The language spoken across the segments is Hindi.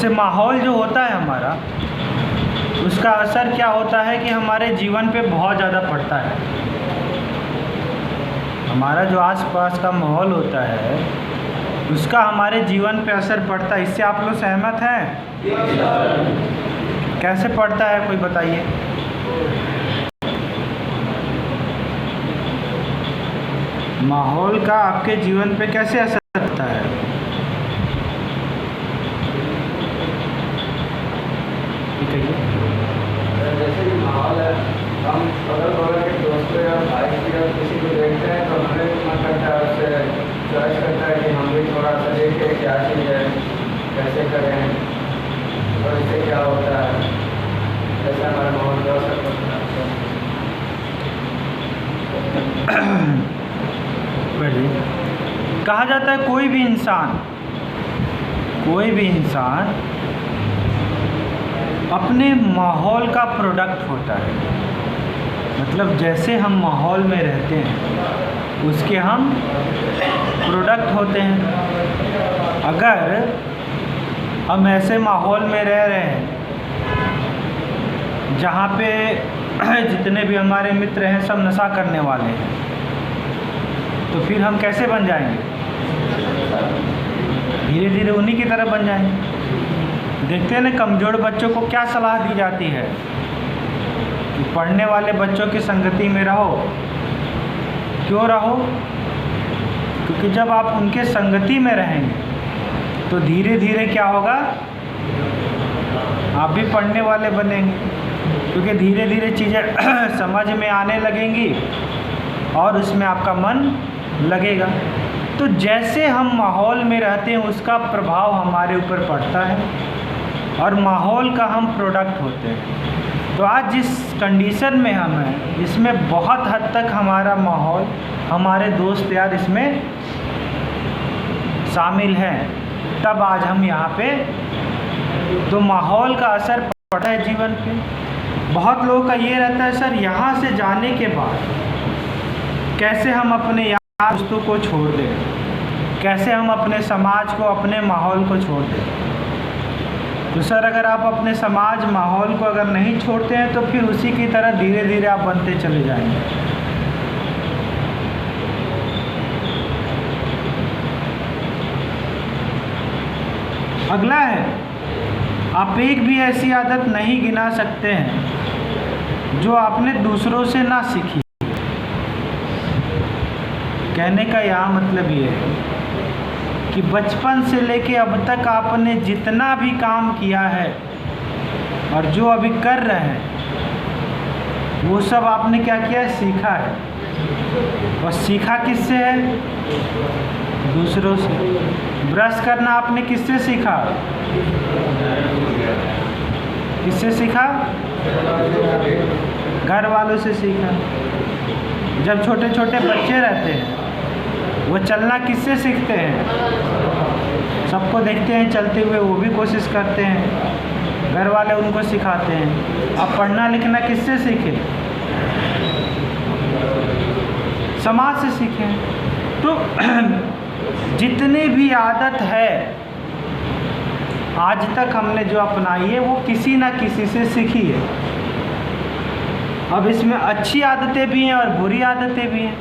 जैसे माहौल जो होता है हमारा, उसका असर क्या होता है कि हमारे जीवन पे बहुत ज़्यादा पड़ता है। हमारा जो आसपास का माहौल होता है उसका हमारे जीवन पे असर पड़ता है। इससे आप लोग सहमत हैं? कैसे पड़ता है, कोई बताइए। माहौल का आपके जीवन पे कैसे असर पड़ता है? जैसे कि माहौल है, हम अगल बगल के दोस्तों या भाई या किसी को देखते हैं तो हमें मन करता है, उससे चॉइस करता है कि हम भी थोड़ा सा देखें क्या चीज़ है, कैसे करें और इससे क्या होता है, कैसे हमारा माहौल का असर पड़ता है। कहा जाता है कोई भी इंसान अपने माहौल का प्रोडक्ट होता है। मतलब जैसे हम माहौल में रहते हैं उसके हम प्रोडक्ट होते हैं। अगर हम ऐसे माहौल में रह रहे हैं जहाँ पे जितने भी हमारे मित्र हैं सब नशा करने वाले हैं, तो फिर हम कैसे बन जाएंगे? धीरे धीरे उन्हीं की तरह बन जाएंगे। देखते हैं ना, कमज़ोर बच्चों को क्या सलाह दी जाती है कि पढ़ने वाले बच्चों की संगति में रहो। क्यों रहो? क्योंकि जब आप उनके संगति में रहेंगे तो धीरे धीरे क्या होगा, आप भी पढ़ने वाले बनेंगे, क्योंकि धीरे धीरे चीज़ें समझ में आने लगेंगी और उसमें आपका मन लगेगा। तो जैसे हम माहौल में रहते हैं उसका प्रभाव हमारे ऊपर पड़ता है और माहौल का हम प्रोडक्ट होते हैं। तो आज जिस कंडीशन में हम हैं इसमें बहुत हद तक हमारा माहौल, हमारे दोस्त यार इसमें शामिल हैं, तब आज हम यहाँ पे। तो माहौल का असर पड़ता है जीवन पे। बहुत लोगों का ये रहता है, सर यहाँ से जाने के बाद कैसे हम अपने यार दोस्तों को छोड़ दें, कैसे हम अपने समाज को, अपने माहौल को छोड़ दें। तो सर अगर आप अपने समाज माहौल को अगर नहीं छोड़ते हैं तो फिर उसी की तरह धीरे धीरे आप बनते चले जाएंगे। अगला है, आप एक भी ऐसी आदत नहीं गिना सकते हैं जो आपने दूसरों से ना सीखी। कहने का यहाँ मतलब ये है कि बचपन से लेके अब तक आपने जितना भी काम किया है और जो अभी कर रहे हैं वो सब आपने क्या किया है, सीखा है। और सीखा किससे है? दूसरों से। ब्रश करना आपने किससे सीखा? किससे सीखा? घर वालों से सीखा। जब छोटे छोटे बच्चे रहते हैं वो चलना किससे सीखते हैं? सबको देखते हैं चलते हुए, वो भी कोशिश करते हैं, घर वाले उनको सिखाते हैं। अब पढ़ना लिखना किससे सीखे? समाज से सीखे। तो जितनी भी आदत है आज तक हमने जो अपनाई है वो किसी ना किसी से सीखी है। अब इसमें अच्छी आदतें भी हैं और बुरी आदतें भी हैं।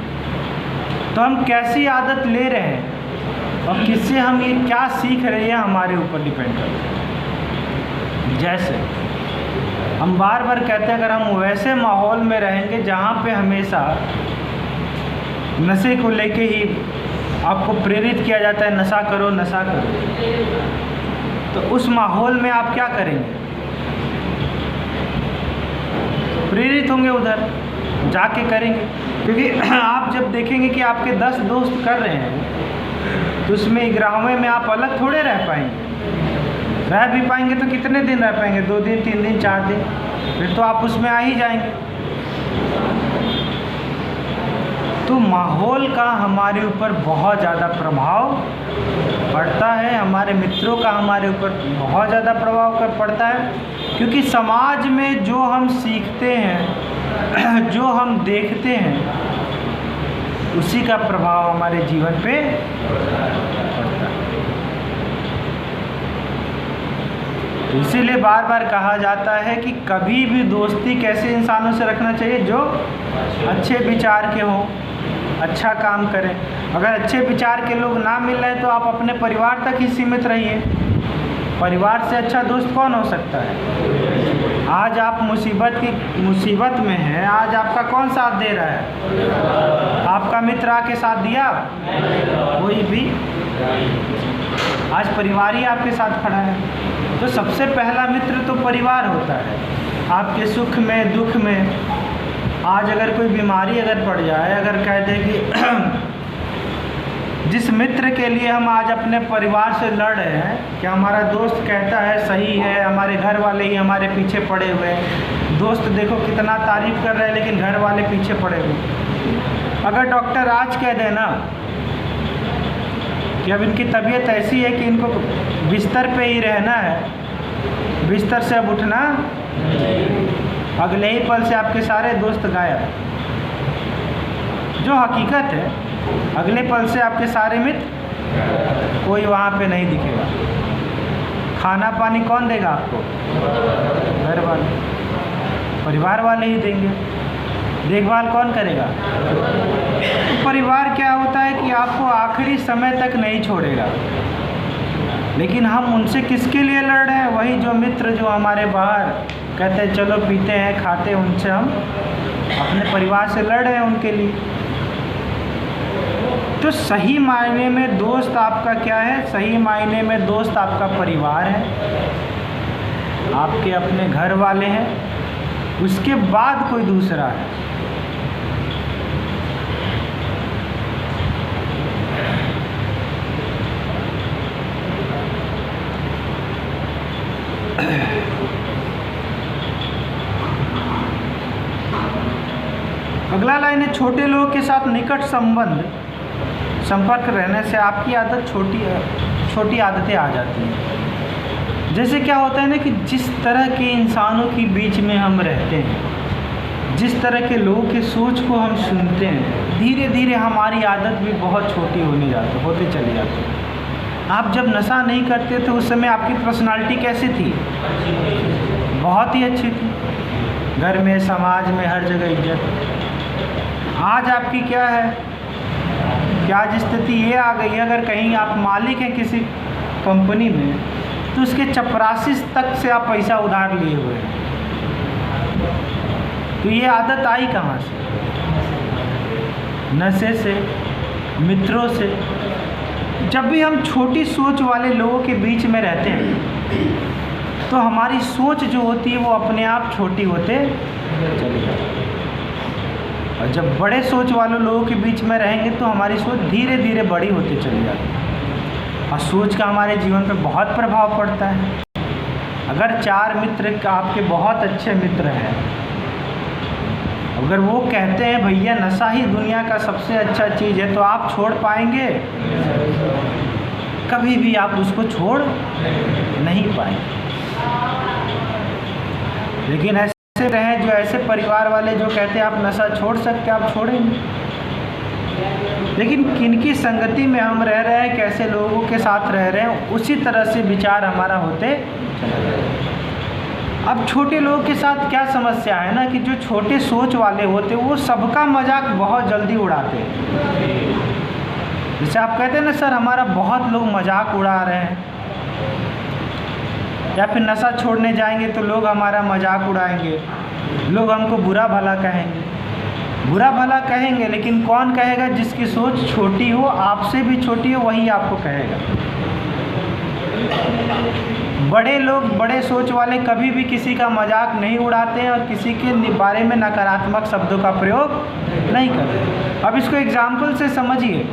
तो हम कैसी आदत ले रहे हैं और किससे हम ये क्या सीख रहे हैं हमारे ऊपर डिपेंड करता है। जैसे हम बार बार कहते हैं, अगर हम वैसे माहौल में रहेंगे जहाँ पे हमेशा नशे को लेके ही आपको प्रेरित किया जाता है, नशा करो नशा करो, तो उस माहौल में आप क्या करेंगे? प्रेरित होंगे, उधर जाके करेंगे। क्योंकि आप जब देखेंगे कि आपके 10 दोस्त कर रहे हैं तो उसमें 11वें में आप अलग थोड़े रह पाएंगे। रह भी पाएंगे तो कितने दिन रह पाएंगे? 2 दिन, 3 दिन, 4 दिन, फिर तो आप उसमें आ ही जाएंगे। तो माहौल का हमारे ऊपर बहुत ज़्यादा प्रभाव पड़ता है, हमारे मित्रों का हमारे ऊपर बहुत ज़्यादा प्रभाव पड़ता है। क्योंकि समाज में जो हम सीखते हैं, जो हम देखते हैं, उसी का प्रभाव हमारे जीवन पे पड़ता है। इसीलिए बार बार कहा जाता है कि कभी भी दोस्ती कैसे इंसानों से रखना चाहिए, जो अच्छे विचार के हों, अच्छा काम करें। अगर अच्छे विचार के लोग ना मिल रहे तो आप अपने परिवार तक ही सीमित रहिए। परिवार से अच्छा दोस्त कौन हो सकता है? आज आप मुसीबत में हैं, आज आपका कौन साथ दे रहा है? आपका मित्र आके साथ दिया? कोई भी। आज परिवार ही आपके साथ खड़ा है। तो सबसे पहला मित्र तो परिवार होता है। आपके सुख में दुख में, आज अगर कोई बीमारी अगर पड़ जाए, अगर कह दे कि जिस मित्र के लिए हम आज अपने परिवार से लड़ रहे हैं, कि हमारा दोस्त कहता है सही है, हमारे घर वाले ही हमारे पीछे पड़े हुए हैं, दोस्त देखो कितना तारीफ कर रहे हैं लेकिन घर वाले पीछे पड़े हुए। अगर डॉक्टर आज कह देना कि अब इनकी तबीयत ऐसी है कि इनको बिस्तर पे ही रहना है, बिस्तर से अब उठना, अगले ही पल से आपके सारे दोस्त गायब। जो हकीकत है, अगले पल से आपके सारे मित्र कोई वहाँ पे नहीं दिखेगा। खाना पानी कौन देगा आपको? घर वाले, परिवार वाले ही देंगे। देखभाल कौन करेगा? तो परिवार क्या होता है कि आपको आखिरी समय तक नहीं छोड़ेगा। लेकिन हम उनसे किसके लिए लड़ रहे हैं? वही जो मित्र जो हमारे बाहर कहते हैं चलो पीते हैं खाते हैं, उनसे हम अपने परिवार से लड़ रहे हैं उनके लिए। तो सही मायने में दोस्त आपका क्या है? सही मायने में दोस्त आपका परिवार है, आपके अपने घर वाले हैं, उसके बाद कोई दूसरा है। अगला लाइन है, छोटे लोगों के साथ निकट संपर्क रहने से आपकी आदत छोटी आदतें आ जाती हैं। जैसे क्या होता है ना कि जिस तरह के इंसानों के बीच में हम रहते हैं, जिस तरह के लोगों के सोच को हम सुनते हैं, धीरे धीरे हमारी आदत भी बहुत छोटी होते चली जाती है। आप जब नशा नहीं करते तो उस समय आपकी पर्सनालिटी कैसी थी? बहुत ही अच्छी थी, घर में समाज में हर जगह इज्जत। आज आपकी क्या है कि आज स्थिति ये आ गई है, अगर कहीं आप मालिक हैं किसी कंपनी में तो उसके चपरासी तक से आप पैसा उधार लिए हुए हैं। तो ये आदत आई कहाँ से? नशे से, मित्रों से। जब भी हम छोटी सोच वाले लोगों के बीच में रहते हैं तो हमारी सोच जो होती है वो अपने आप छोटी होते चली जाती है। और जब बड़े सोच वाले लोगों के बीच में रहेंगे तो हमारी सोच धीरे धीरे बड़ी होती चली जाती है। और सोच का हमारे जीवन पर बहुत प्रभाव पड़ता है। अगर 4 मित्र आपके बहुत अच्छे मित्र हैं, अगर वो कहते हैं भैया नशा ही दुनिया का सबसे अच्छा चीज़ है, तो आप छोड़ पाएंगे? कभी भी आप उसको छोड़ नहीं पाएंगे। लेकिन ऐसे रहें जो ऐसे परिवार वाले जो कहते हैं आप नशा छोड़ सकते, आप छोड़ेंगे। लेकिन किनकी संगति में हम रह रहे हैं, कैसे लोगों के साथ रह रहे हैं, उसी तरह से विचार हमारा होते चला जाएगा। अब छोटे लोगों के साथ क्या समस्या है ना कि जो छोटे सोच वाले होते हैं वो सबका मजाक बहुत जल्दी उड़ाते हैं। जैसे आप कहते हैं ना सर हमारा बहुत लोग मजाक उड़ा रहे हैं, या फिर नशा छोड़ने जाएंगे तो लोग हमारा मजाक उड़ाएंगे, लोग हमको बुरा भला कहेंगे। बुरा भला कहेंगे लेकिन कौन कहेगा? जिसकी सोच छोटी हो, आपसे भी छोटी हो, वही आपको कहेगा। बड़े लोग, बड़े सोच वाले कभी भी किसी का मजाक नहीं उड़ाते हैं और किसी के बारे में नकारात्मक शब्दों का प्रयोग नहीं करते। अब इसको एग्जाम्पल से समझिए।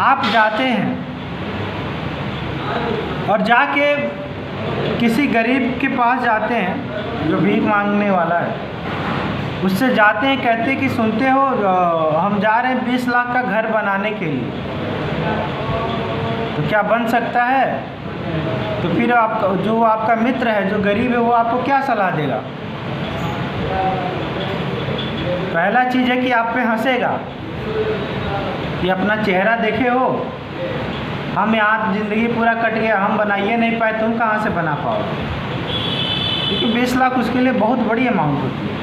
आप जाते हैं और जाके किसी गरीब के पास जाते हैं जो भीख मांगने वाला है, उससे जाते हैं, कहते हैं कि सुनते हो हम जा रहे हैं 20 लाख का घर बनाने के लिए, तो क्या बन सकता है? तो फिर आपका जो आपका मित्र है जो गरीब है वो आपको क्या सलाह देगा? पहला चीज़ है कि आप पे हंसेगा कि अपना चेहरा देखे हो, हम यहाँ ज़िंदगी पूरा कट गया, हम बनाइए नहीं पाए, तुम कहाँ से बना पाओगे? क्योंकि 20 लाख उसके लिए बहुत बड़ी अमाउंट होती है।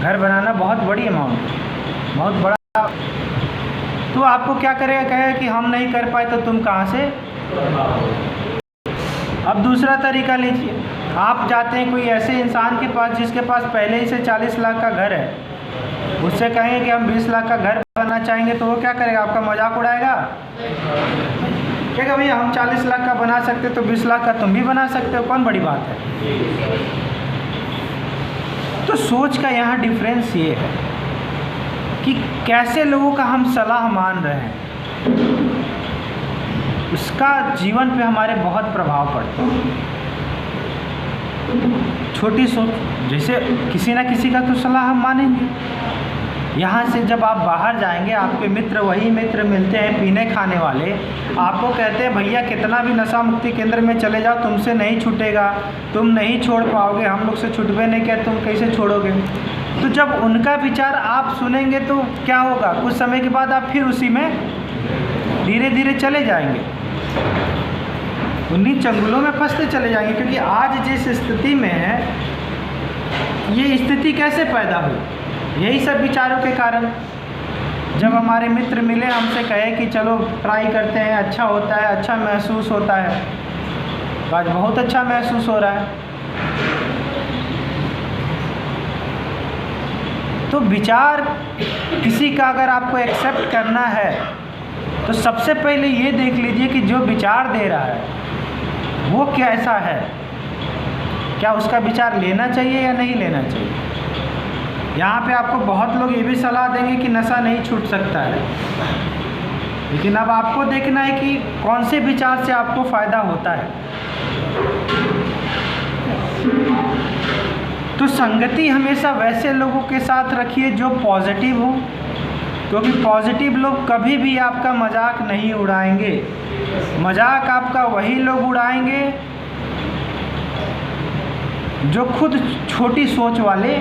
घर बनाना बहुत बड़ी अमाउंट है, बहुत बड़ा। तो आपको क्या करेगा, कहेगा कि हम नहीं कर पाए तो तुम कहाँ से। अब दूसरा तरीका लीजिए, आप जाते हैं कोई ऐसे इंसान के पास जिसके पास पहले ही से 40 लाख का घर है, उससे कहेंगे कि हम 20 लाख का घर बनना चाहेंगे, तो वो क्या करेगा, आपका मजाक उड़ाएगा। कहेगा भैया हम 40 लाख का बना सकते तो 20 लाख का तुम भी बना सकते हो, कौन बड़ी बात है। तो सोच का यहाँ डिफरेंस ये है कि कैसे लोगों का हम सलाह मान रहे हैं, उसका जीवन पे हमारे बहुत प्रभाव पड़ता है। छोटी सोच, जैसे किसी ना किसी का तो सलाह हम मानेंगे। यहाँ से जब आप बाहर जाएंगे, आपके मित्र वही मित्र मिलते हैं पीने खाने वाले, आपको कहते हैं भैया कितना भी नशा मुक्ति केंद्र में चले जाओ तुमसे नहीं छूटेगा, तुम नहीं छोड़ पाओगे, हम लोग से छूटबे नहीं किया, तुम कैसे छोड़ोगे। तो जब उनका विचार आप सुनेंगे तो क्या होगा, कुछ समय के बाद आप फिर उसी में धीरे धीरे चले जाएंगे, उन्हीं चंगुलों में फंसते चले जाएंगे। क्योंकि आज जिस स्थिति में है, ये स्थिति कैसे पैदा हुई, यही सब विचारों के कारण। जब हमारे मित्र मिले, हमसे कहे कि चलो ट्राई करते हैं, अच्छा होता है, अच्छा महसूस होता है, आज बहुत अच्छा महसूस हो रहा है। तो विचार किसी का अगर आपको एक्सेप्ट करना है तो सबसे पहले ये देख लीजिए कि जो विचार दे रहा है वो कैसा है, क्या उसका विचार लेना चाहिए या नहीं लेना चाहिए। यहाँ पे आपको बहुत लोग ये भी सलाह देंगे कि नशा नहीं छूट सकता है, लेकिन अब आपको देखना है कि कौन से विचार से आपको फ़ायदा होता है। तो संगति हमेशा वैसे लोगों के साथ रखिए जो पॉजिटिव हो, क्योंकि पॉजिटिव लोग कभी भी आपका मजाक नहीं उड़ाएंगे। मजाक आपका वही लोग उड़ाएंगे जो खुद छोटी सोच वाले।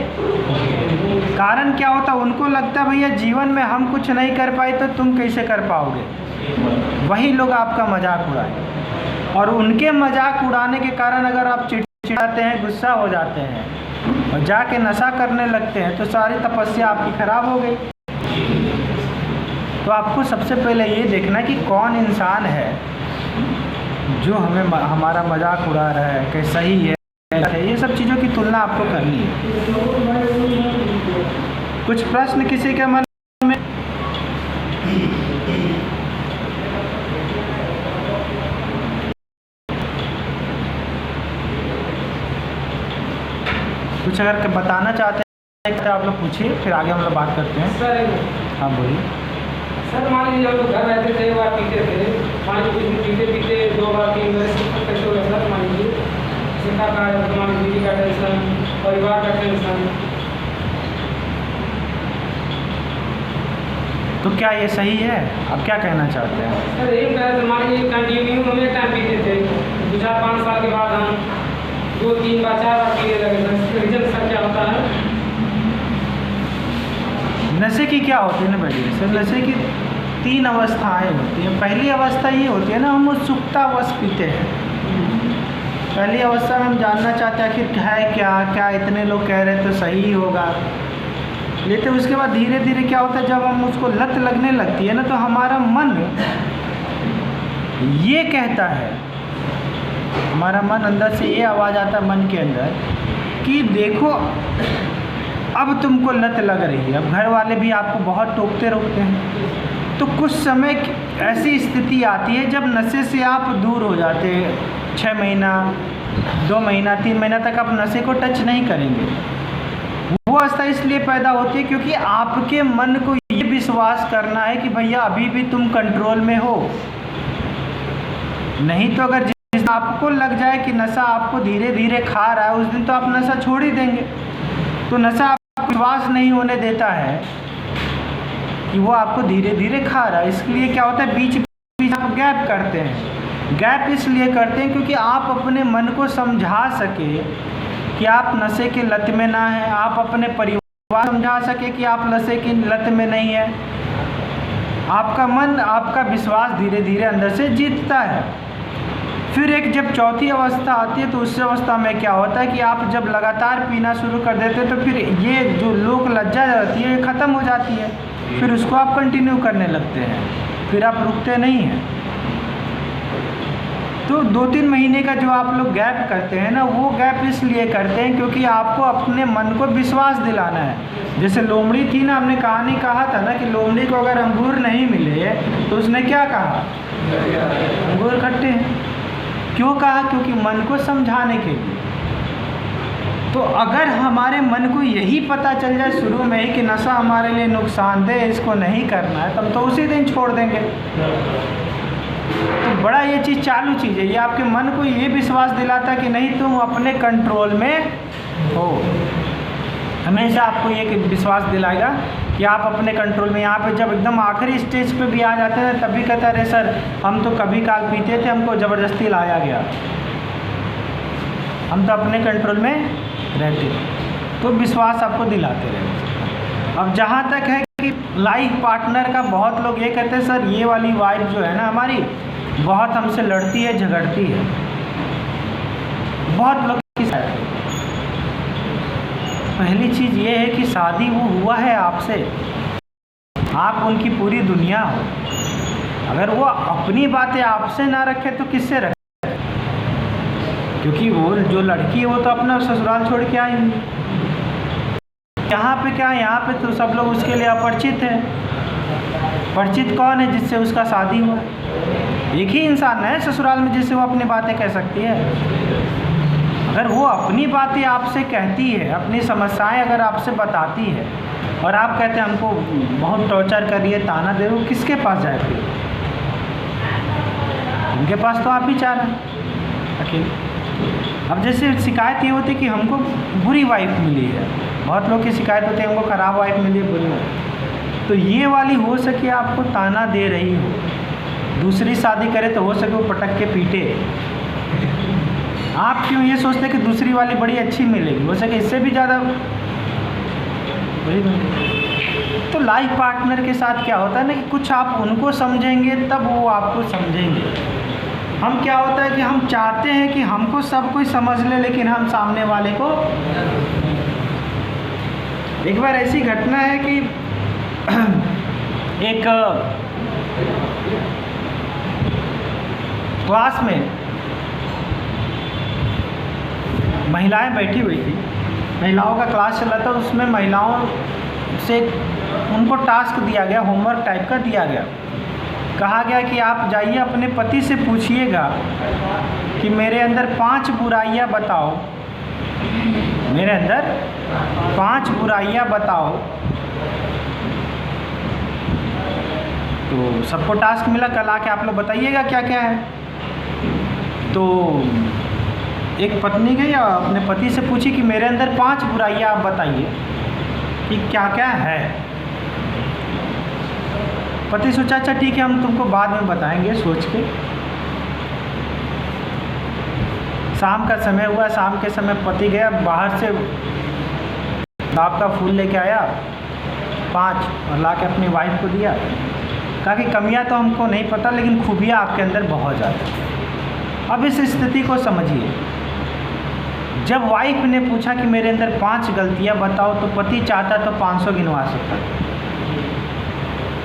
कारण क्या होता, उनको लगता है भैया जीवन में हम कुछ नहीं कर पाए तो तुम कैसे कर पाओगे, वही लोग आपका मजाक उड़ाए। और उनके मजाक उड़ाने के कारण अगर आप चिढ़चिढ़ाते हैं, गुस्सा हो जाते हैं और जाके नशा करने लगते हैं तो सारी तपस्या आपकी खराब हो गई। तो आपको सबसे पहले ये देखना कि कौन इंसान है जो हमें हमारा मजाक उड़ा रहा है, कि सही है, ये सब चीज़ों की तुलना आपको करनी है। कुछ प्रश्न किसी के मन में? कुछ अगर बताना चाहते हैं तो आप लोग पूछिए, फिर आगे हम लोग बात करते हैं। सर हाँ बोलिए। सर मान लीजिए हम लोग घर रहते थे, एक बार पीते थे, मान लीजिए पीते पीते 2 बार 3 बार कैसे हो गया सर। मान लीजिए शिक्षा का, मान बीवी का टेंशन, परिवार का टेंशन। तो क्या ये सही है, आप क्या कहना चाहते हैं? सर यही कह रहे थे, मान लीजिए कंटिन्यू हम एक टाइम पीते थे, 2-4-5 साल के बाद हम 2-3 बार 4 बार पीने लगे सर। रिजल्ट सर क्या होता है? नशे की क्या होती है ना बेटी, सर नशे की 3 अवस्थाएं होती हैं। पहली अवस्था ये होती है ना, हम उत्सुकतावश पीते हैं। पहली अवस्था में हम जानना चाहते हैं आखिर है क्या इतने लोग कह रहे तो सही होगा, लेते उसके बाद धीरे धीरे क्या होता है, जब हम उसको लत लगने लगती है ना, तो हमारा मन ये कहता है, हमारा मन अंदर से ये आवाज़ आता है मन के अंदर कि देखो अब तुमको लत लग रही है। अब घर वाले भी आपको बहुत टोकते रोकते हैं, तो कुछ समय ऐसी स्थिति आती है जब नशे से आप दूर हो जाते हैं। 6 महीना 2 महीना 3 महीना तक आप नशे को टच नहीं करेंगे। वो अवस्था इसलिए पैदा होती है क्योंकि आपके मन को ये विश्वास करना है कि भैया अभी भी तुम कंट्रोल में हो। नहीं तो अगर जिस दिन आपको लग जाए कि नशा आपको धीरे धीरे खा रहा है, उस दिन तो आप नशा छोड़ ही देंगे। तो नशा आपको विश्वास नहीं होने देता है कि वो आपको धीरे धीरे खा रहा है। इसलिए क्या होता है, बीच बीच आप गैप करते हैं। गैप इसलिए करते हैं क्योंकि आप अपने मन को समझा सके कि आप नशे के लत में ना हैं, आप अपने परिवार समझा सके कि आप नशे की लत में नहीं है। आपका मन आपका विश्वास धीरे धीरे अंदर से जीतता है। फिर एक जब चौथी अवस्था आती है तो उस अवस्था में क्या होता है कि आप जब लगातार पीना शुरू कर देते हैं तो फिर ये जो लोक लज्जा रहती है ये ख़त्म हो जाती है, फिर उसको आप कंटिन्यू करने लगते हैं, फिर आप रुकते नहीं हैं। तो 2-3 महीने का जो आप लोग गैप करते हैं ना, वो गैप इसलिए करते हैं क्योंकि आपको अपने मन को विश्वास दिलाना है। जैसे लोमड़ी थी ना, हमने कहानी कहा था ना कि लोमड़ी को अगर अंगूर नहीं मिले तो उसने क्या कहा, अंगूर खट्टे हैं। क्यों कहा, क्योंकि मन को समझाने के लिए। तो अगर हमारे मन को यही पता चल जाए शुरू में ही कि नशा हमारे लिए नुकसानदेह है, इसको नहीं करना है, तब तो उसी दिन छोड़ देंगे। तो बड़ा ये चीज़ चालू चीज़ है, ये आपके मन को ये विश्वास दिलाता है कि नहीं तुम अपने कंट्रोल में हो। हमेशा आपको ये विश्वास दिलाएगा कि आप अपने कंट्रोल में। यहाँ पे जब एकदम आखिरी स्टेज पे भी आ जाते हैं तभी कहता है अरे सर हम तो कभी काल पीते थे, हमको ज़बरदस्ती लाया गया, हम तो अपने कंट्रोल में रहते। तो विश्वास आपको दिलाते रहते। अब जहाँ तक है कि लाइफ पार्टनर का, बहुत लोग ये कहते हैं सर ये वाली वाइफ जो है ना हमारी बहुत हमसे लड़ती है, झगड़ती है। बहुत लोग की शायद पहली चीज़ ये है कि शादी वो हुआ है आपसे, आप उनकी पूरी दुनिया हो। अगर वो अपनी बातें आपसे ना रखे तो किससे रखे? क्योंकि वो जो लड़की है वो तो अपना ससुराल छोड़ के आई। यहाँ पे क्या है, यहाँ पे तो सब लोग उसके लिए अपरिचित हैं। परिचित कौन है? जिससे उसका शादी हुआ। एक ही इंसान है ससुराल में जिससे वो अपनी बातें कह सकती है। अगर वो अपनी बातें आपसे कहती है, अपनी समस्याएं अगर आपसे बताती है और आप कहते हैं हमको बहुत टॉर्चर कर रही है, ताना दे रहे हो, किसके पास जाए फिर? उनके पास तो आप ही चाह रहे हैं अकेले। अब जैसे शिकायत ये होती है कि हमको बुरी वाइफ मिली है, बहुत लोग की शिकायत होती है हमको ख़राब वाइफ मिली है, बुरी वाइफ। तो ये वाली हो सके आपको ताना दे रही हो, दूसरी शादी करे तो हो सके वो पटक के पीटे। आप क्यों ये सोचते कि दूसरी वाली बड़ी अच्छी मिलेगी, हो सके इससे भी ज़्यादा बड़ी मिलेगी। तो लाइफ पार्टनर के साथ क्या होता है ना कि कुछ आप उनको समझेंगे तब वो आपको समझेंगे। हम क्या होता है कि हम चाहते हैं कि हमको सब कोई समझ ले, लेकिन हम सामने वाले को। एक बार ऐसी घटना है कि एक क्लास में महिलाएं बैठी हुई थी, महिलाओं का क्लास चल रहा था। उसमें महिलाओं से उनको टास्क दिया गया, होमवर्क टाइप का दिया गया। कहा गया कि आप जाइए अपने पति से पूछिएगा कि मेरे अंदर 5 बुराइयां बताओ, मेरे अंदर 5 बुराइयां बताओ। तो सबको टास्क मिला, कल आके आप लोग बताइएगा क्या क्या है। तो एक पत्नी गई और अपने पति से पूछी कि मेरे अंदर 5 बुराइयां आप बताइए कि क्या क्या है। पति सोचा अच्छा ठीक है हम तुमको बाद में बताएंगे सोच के। शाम का समय हुआ, शाम के समय पति गया बाहर से गुलाब का फूल लेके आया 5 और ला के अपनी वाइफ को दिया। कहा कि कमियां तो हमको नहीं पता लेकिन खूबियां आपके अंदर बहुत ज़्यादा। अब इस स्थिति को समझिए, जब वाइफ ने पूछा कि मेरे अंदर 5 गलतियां बताओ तो पति चाहता तो 500 गिनवा सकता,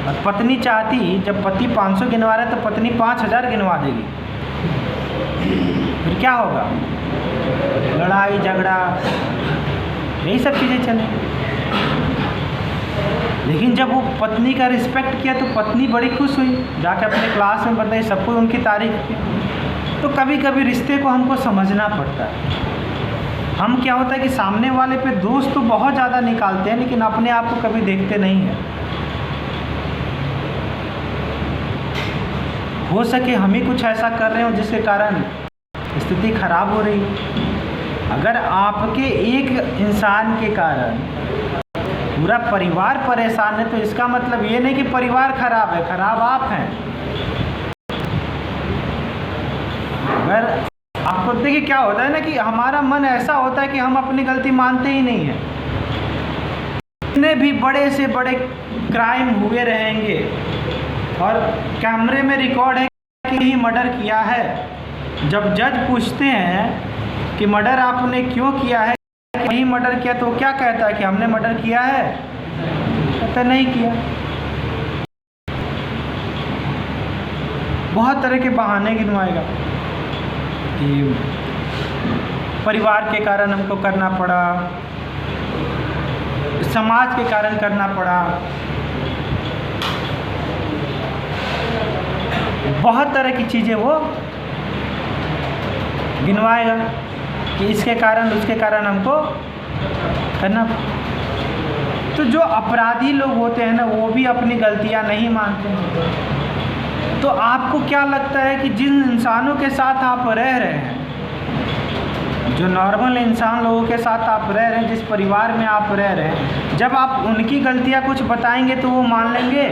और पत्नी चाहती जब पति 500 गिनवा रहा है तो पत्नी 5000 गिनवा देगी। फिर क्या होगा? लड़ाई झगड़ा यही सब चीज़ें चलें। लेकिन जब वो पत्नी का रिस्पेक्ट किया तो पत्नी बड़ी खुश हुई, जाके अपने क्लास में बताई, सबको उनकी तारीफ की। तो कभी कभी रिश्ते को हमको समझना पड़ता है। हम क्या होता है कि सामने वाले पे दोष तो बहुत ज़्यादा निकालते हैं लेकिन अपने आप को कभी देखते नहीं हैं। हो सके हम ही कुछ ऐसा कर रहे हो जिसके कारण स्थिति खराब हो रही। अगर आपके एक इंसान के कारण पूरा परिवार परेशान है तो इसका मतलब ये नहीं कि परिवार खराब है, खराब आप हैं। अगर आपको देखिए क्या होता है ना कि हमारा मन ऐसा होता है कि हम अपनी गलती मानते ही नहीं हैं। इतने भी बड़े से बड़े क्राइम हुए रहेंगे और कैमरे में रिकॉर्ड है कि ही मर्डर किया है। जब जज पूछते हैं कि मर्डर आपने क्यों किया है, नहीं मर्डर किया, तो क्या कहता है कि हमने मर्डर किया है? कहता नहीं किया। बहुत तरह के बहाने गिनवाएगा कि परिवार के कारण हमको करना पड़ा, समाज के कारण करना पड़ा, बहुत तरह की चीज़ें वो गिनवाएगा कि इसके कारण उसके कारण हमको करना। तो जो अपराधी लोग होते हैं ना, वो भी अपनी गलतियां नहीं मानते हैं। तो आपको क्या लगता है कि जिन इंसानों के साथ आप रह रहे हैं, जो नॉर्मल इंसान लोगों के साथ आप रह रहे हैं, जिस परिवार में आप रह रहे हैं, जब आप उनकी गलतियां कुछ बताएंगे तो वो मान लेंगे?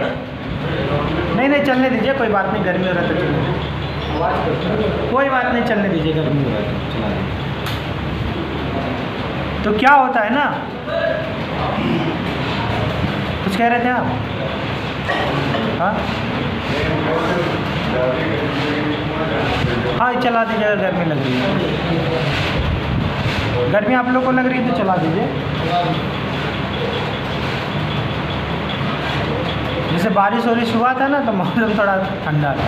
नहीं चलने दीजिए, कोई बात नहीं, गर्मी हो रहा है तो चलने दीजिए, कोई बात नहीं, चलने दीजिए, गर्मी हो रहा है तो चला दीजिए। तो क्या होता है ना, कुछ कह रहे थे आप? हाँ चला दीजिए, अगर गर्मी लग रही है, गर्मी आप लोग को लग रही है तो चला दीजिए। जैसे बारिश वारिश हुआ था ना, तो मौसम थोड़ा ठंडा था।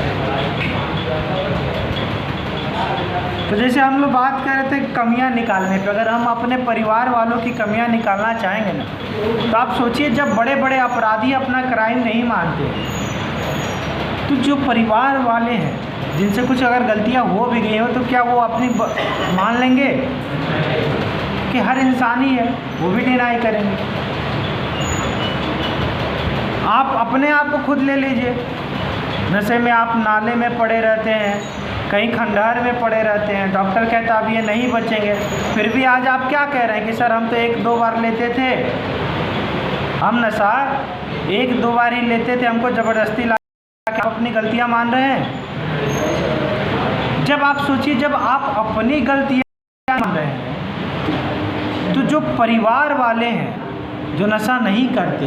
तो जैसे हम लोग बात कर रहे थे कमियां निकालने पे, अगर हम अपने परिवार वालों की कमियां निकालना चाहेंगे ना, तो आप सोचिए, जब बड़े बड़े अपराधी अपना क्राइम नहीं मानते, तो जो परिवार वाले हैं जिनसे कुछ अगर गलतियां हो भी गई हो, तो क्या वो अपनी मान लेंगे? कि हर इंसान ही है, वो भी डिनाई करेंगे। आप अपने आप को खुद ले लीजिए, नशे में आप नाले में पड़े रहते हैं, कहीं खंडहर में पड़े रहते हैं, डॉक्टर कहता अब ये नहीं बचेंगे, फिर भी आज आप क्या कह रहे हैं कि सर हम तो 1-2 बार लेते थे, हम नशा 1-2 बार ही लेते थे, हमको ज़बरदस्ती ला के आप अपनी गलतियां मान रहे हैं। जब आप सोचिए, जब आप अपनी गलतियां मान रहे हैं, तो जो परिवार वाले हैं जो नशा नहीं करते,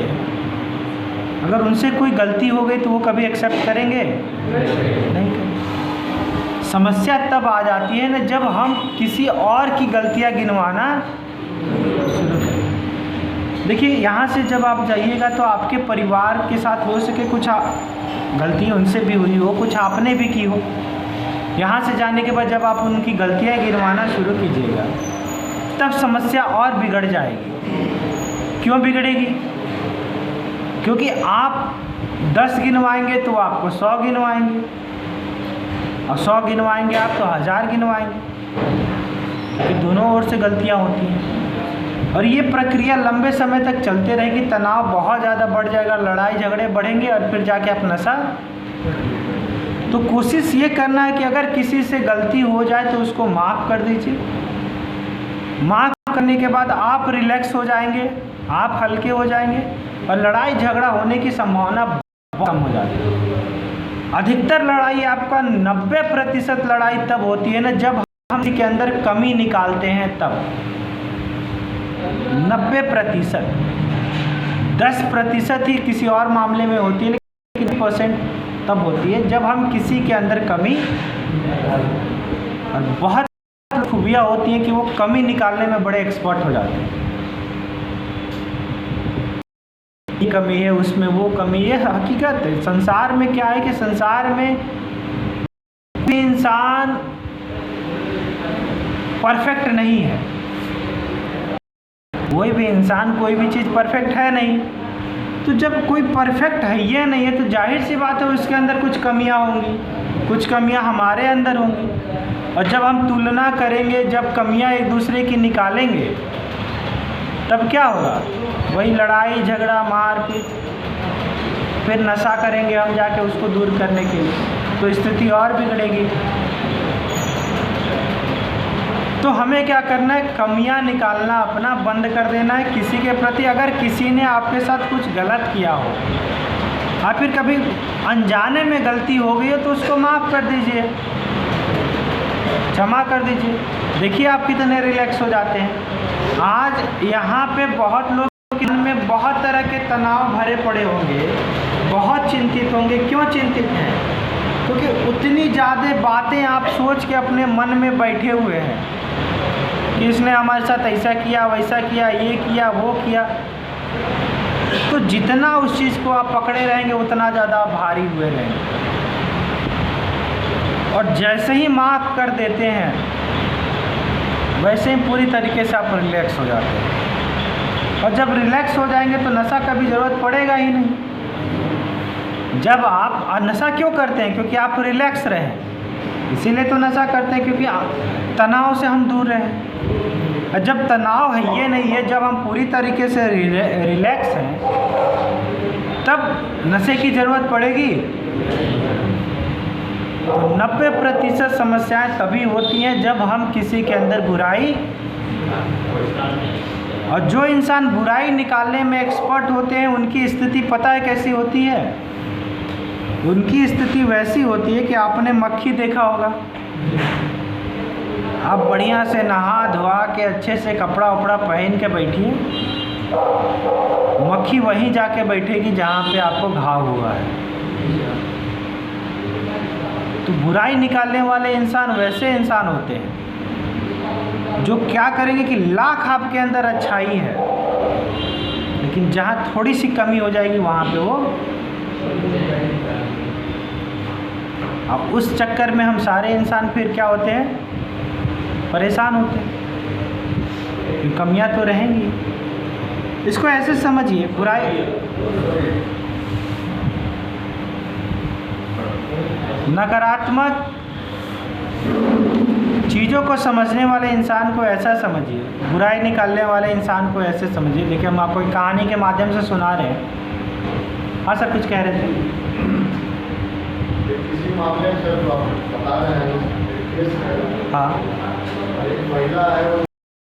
अगर उनसे कोई गलती हो गई तो वो कभी एक्सेप्ट करेंगे? नहीं करेंगे। समस्या तब आ जाती है ना, जब हम किसी और की गलतियां गिनवाना शुरू करें। देखिए, यहाँ से जब आप जाइएगा तो आपके परिवार के साथ हो सके कुछ गलती उनसे भी हुई हो, कुछ आपने भी की हो। यहाँ से जाने के बाद जब आप उनकी गलतियाँ गिनवाना शुरू कीजिएगा, तब समस्या और बिगड़ जाएगी। क्यों बिगड़ेगी? क्योंकि आप 10 गिनवाएंगे तो आपको 100 गिनवाएंगे, और 100 गिनवाएंगे आप तो 1000 गिनवाएंगे, क्योंकि दोनों ओर से गलतियाँ होती हैं। और ये प्रक्रिया लंबे समय तक चलते रहेगी, तनाव बहुत ज़्यादा बढ़ जाएगा, लड़ाई झगड़े बढ़ेंगे, और फिर जाके आप नशा। तो कोशिश ये करना है कि अगर किसी से गलती हो जाए तो उसको माफ़ कर दीजिए। माफ़ करने के बाद आप रिलैक्स हो जाएंगे, आप हल्के हो जाएंगे, और लड़ाई झगड़ा होने की संभावना कम हो जाती है। अधिकतर लड़ाई आपका 90% लड़ाई तब होती है ना, जब हम किसी के अंदर कमी निकालते हैं, तब 90%। 10% ही किसी और मामले में होती है, लेकिन 90% तब होती है जब हम किसी के अंदर कमी, और बहुत खूबियाँ होती हैं कि वो कमी निकालने में बड़े एक्सपर्ट हो जाते हैं। ये कमी है, उसमें वो कमी है, हकीकत है। संसार में क्या है कि संसार में इंसान परफेक्ट नहीं है, कोई भी इंसान कोई भी चीज़ परफेक्ट है नहीं। तो जब कोई परफेक्ट है ये नहीं है, तो जाहिर सी बात है उसके अंदर कुछ कमियां होंगी, कुछ कमियां हमारे अंदर होंगी। और जब हम तुलना करेंगे, जब कमियां एक दूसरे की निकालेंगे, तब क्या होगा? वही लड़ाई झगड़ा मारपीट, फिर नशा करेंगे हम जाके उसको दूर करने के लिए, तो स्थिति और बिगड़ेगी। तो हमें क्या करना है? कमियां निकालना अपना बंद कर देना है किसी के प्रति। अगर किसी ने आपके साथ कुछ गलत किया हो, या फिर कभी अनजाने में गलती हो गई हो, तो उसको माफ़ कर दीजिए, क्षमा कर दीजिए। देखिए आप कितने रिलैक्स हो जाते हैं। आज यहाँ पे बहुत लोग में बहुत तरह के तनाव भरे पड़े होंगे, बहुत चिंतित होंगे। क्यों चिंतित हैं? क्योंकि उतनी ज़्यादा बातें आप सोच के अपने मन में बैठे हुए हैं कि इसने हमारे साथ ऐसा किया, वैसा किया, ये किया, वो किया। तो जितना उस चीज़ को आप पकड़े रहेंगे उतना ज़्यादा आप भारी हुए रहेंगे। और जैसे ही माफ़ कर देते हैं वैसे ही पूरी तरीके से आप रिलैक्स हो जाते हैं। और जब रिलैक्स हो जाएंगे तो नशा का भी ज़रूरत पड़ेगा ही नहीं। जब आप नशा क्यों करते हैं? क्योंकि आप रिलैक्स रहें, इसीलिए तो नशा करते हैं, क्योंकि तनाव से हम दूर रहें। और जब तनाव है ये नहीं है, जब हम पूरी तरीके से रिलैक्स हैं तब नशे की ज़रूरत पड़ेगी। तो 90% समस्याएं तभी होती हैं जब हम किसी के अंदर बुराई, और जो इंसान बुराई निकालने में एक्सपर्ट होते हैं उनकी स्थिति पता है कैसी होती है? उनकी स्थिति वैसी होती है कि आपने मक्खी देखा होगा। आप बढ़िया से नहा धोआ के अच्छे से कपड़ा उपड़ा पहन के बैठिए, मक्खी वहीं जाके बैठेगी जहाँ पे आपको घाव हुआ है। तो बुराई निकालने वाले इंसान वैसे इंसान होते हैं जो क्या करेंगे कि लाख आपके अंदर अच्छाई है, लेकिन जहाँ थोड़ी सी कमी हो जाएगी वहाँ पे वो, अब उस चक्कर में हम सारे इंसान फिर क्या होते हैं? परेशान होते हैं। कमियां तो रहेंगी। इसको ऐसे समझिए, बुराई नकारात्मक चीज़ों को समझने वाले इंसान को ऐसा समझिए, बुराई निकालने वाले इंसान को ऐसे समझिए। देखिए हम आपको एक कहानी के माध्यम से सुना रहे हैं। हाँ सर, कुछ कह रहे थे? किसी मामले में सर आप बता रहे हैं, हाँ